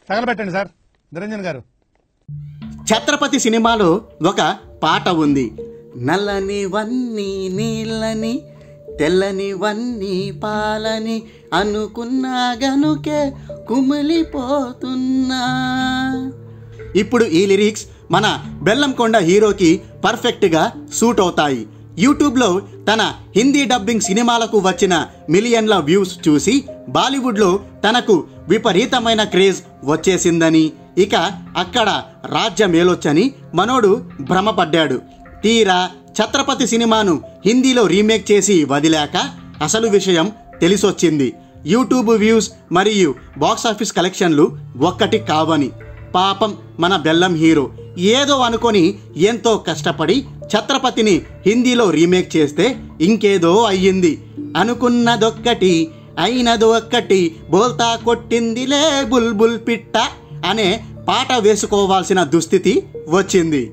తగలబెట్టండి sir Niranjan గారు. ఛత్రపతి సినిమాలో ఒక పాట ఉంది. నల్లని వన్నీ నీళ్ళని తెల్లని వన్నీ పాలని అనుకున్నా గనుకే కుమిలిపోతున్నా. ఇప్పుడు ఈ లిరిక్స్ మన బెల్లంకొండ హీరోకి పర్ఫెక్ట్గా సూట్ అవుతాయి. యూట్యూబ్లో తన హిందీ డబ్బింగ్ సినిమాలకు వచ్చిన మిలియన్ల వ్యూస్ చూసి బాలీవుడ్లో తనకు విపరీతమైన క్రేజ్ వచ్చేసిందని, ఇక అక్కడ రాజ్యమేలొచ్చని మనోడు భ్రమపడ్డాడు. తీరా ఛత్రపతి సినిమాను హిందీలో రీమేక్ చేసి వదిలాక అసలు విషయం తెలిసొచ్చింది. యూట్యూబ్ వ్యూస్ మరియు బాక్సాఫీస్ కలెక్షన్లు ఒక్కటి కావని. పాపం మన బెల్లం హీరో ఏదో అనుకొని ఎంతో కష్టపడి ఛత్రపతిని హిందీలో రీమేక్ చేస్తే ఇంకేదో అయ్యింది. అనుకున్నదొక్కటి అయినదో ఒక్కటి బోల్తా కొట్టిందిలే బుల్బుల్ పిట్ట అనే పాట వేసుకోవాల్సిన దుస్థితి వచ్చింది.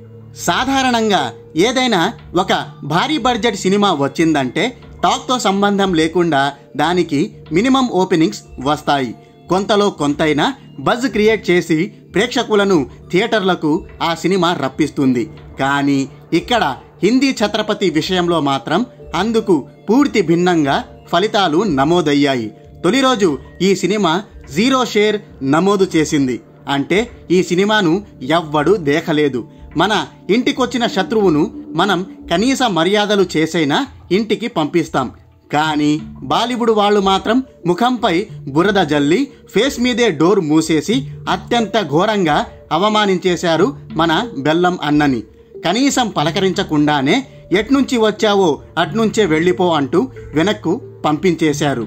సాధారణంగా ఏదైనా ఒక భారీ బడ్జెట్ సినిమా వచ్చిందంటే టాక్తో సంబంధం లేకుండా దానికి మినిమం ఓపెనింగ్స్ వస్తాయి. కొంతలో కొంతైనా బజ్ క్రియేట్ చేసి ప్రేక్షకులను థియేటర్లకు ఆ సినిమా రప్పిస్తుంది. కానీ ఇక్కడ హిందీ ఛత్రపతి విషయంలో మాత్రం అందుకు పూర్తి భిన్నంగా ఫలితాలు నమోదయ్యాయి. తొలి రోజు ఈ సినిమా 0 షేర్ నమోదు చేసింది. అంటే ఈ సినిమాను ఎవ్వడూ దేఖలేదు. మన ఇంటికొచ్చిన శత్రువును మనం కనీస మర్యాదలు చేసైనా ఇంటికి పంపిస్తాం. కానీ బాలీవుడ్ వాళ్ళు మాత్రం ముఖంపై బురద జల్లి ఫేస్ మీదే డోర్ మూసేసి అత్యంత ఘోరంగా అవమానించేశారు మన బెల్లం అన్నని. కనీసం పలకరించకుండానే ఎట్నుంచి వచ్చావో అట్నుంచే వెళ్ళిపో అంటూ వెనక్కు పంపించేశారు.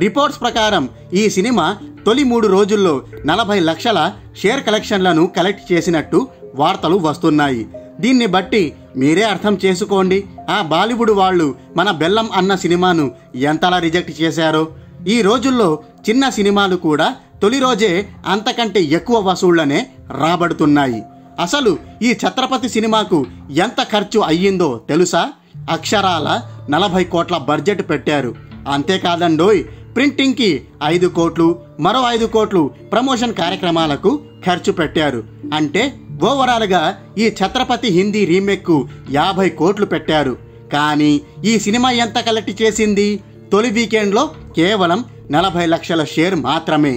రిపోర్ట్స్ ప్రకారం ఈ సినిమా తొలి 3 రోజుల్లో 40 లక్షల షేర్ కలెక్షన్లను కలెక్ట్ చేసినట్టు వార్తలు వస్తున్నాయి. దీన్ని బట్టి మీరే అర్థం చేసుకోండి ఆ బాలీవుడ్ వాళ్ళు మన బెల్లం అన్న సినిమాను ఎంతలా రిజెక్ట్ చేశారో. ఈ రోజుల్లో చిన్న సినిమాలు కూడా తొలి రోజే అంతకంటే ఎక్కువ వసూళ్లనే రాబడుతున్నాయి. అసలు ఈ ఛత్రపతి సినిమాకు ఎంత ఖర్చు అయ్యిందో తెలుసా? అక్షరాల 40 కోట్ల బడ్జెట్ పెట్టారు. అంతేకాదండోయ్, ప్రింటింగ్కి 5 కోట్లు, మరో 5 కోట్లు ప్రమోషన్ కార్యక్రమాలకు ఖర్చు పెట్టారు. అంటే ఓవరాల్గా ఈ ఛత్రపతి హిందీ రీమేక్కు 50 కోట్లు పెట్టారు. కానీ ఈ సినిమా ఎంత కలెక్ట్ చేసింది? తొలి వీకెండ్లో కేవలం 40 లక్షల షేర్ మాత్రమే.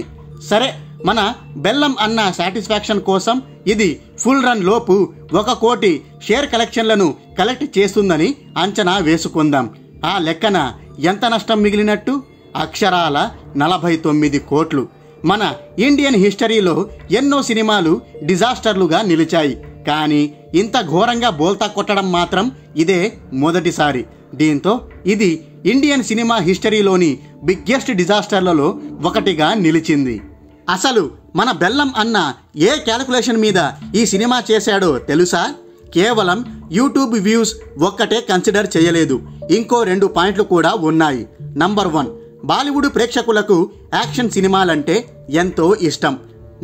సరే, మన బెల్లం అన్న సాటిస్ఫాక్షన్ కోసం ఇది ఫుల్ రన్ లోపు 1 కోటి షేర్ కలెక్షన్లను కలెక్ట్ చేస్తుందని అంచనా వేసుకుందాం. ఆ లెక్కన ఎంత నష్టం మిగిలినట్టు? అక్షరాల 49 కోట్లు. మన ఇండియన్ హిస్టరీలో ఎన్నో సినిమాలు డిజాస్టర్లుగా నిలిచాయి. కానీ ఇంత ఘోరంగా బోల్తా కొట్టడం మాత్రం ఇదే మొదటిసారి. దీంతో ఇది ఇండియన్ సినిమా హిస్టరీలోని బిగ్గెస్ట్ డిజాస్టర్లలో ఒకటిగా నిలిచింది. అసలు మన బెల్లం అన్న ఏ క్యాలిక్యులేషన్ మీద ఈ సినిమా చేశాడో తెలుసా? కేవలం యూట్యూబ్ వ్యూస్ ఒక్కటే కన్సిడర్ చేయలేదు. ఇంకో 2 పాయింట్లు కూడా ఉన్నాయి. నంబర్ 1, బాలీవుడ్ ప్రేక్షకులకు యాక్షన్ సినిమాలంటే ఎంతో ఇష్టం.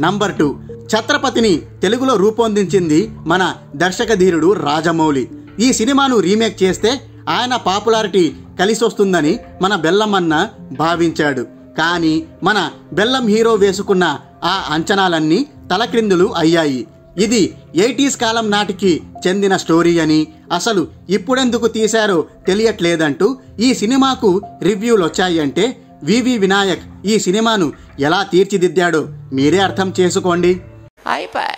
నంబర్ 2, ఛత్రపతిని తెలుగులో రూపొందించింది మన దర్శకధీరుడు రాజమౌళి. ఈ సినిమాను రీమేక్ చేస్తే ఆయన పాపులారిటీ కలిసొస్తుందని మన బెల్లమన్న భావించాడు. కానీ మన బెల్లం హీరో వేసుకున్న ఆ అంచనాలన్నీ తలక్రిందులు అయ్యాయి. ఇది 80s కాలం నాటికి చెందిన స్టోరీ అని, అసలు ఇప్పుడెందుకు తీశారో తెలియట్లేదంటూ ఈ సినిమాకు రివ్యూలు వచ్చాయంటే వివి వినాయక్ ఈ సినిమాను ఎలా తీర్చిదిద్దాడో మీరే అర్థం చేసుకోండి. అయిపోయి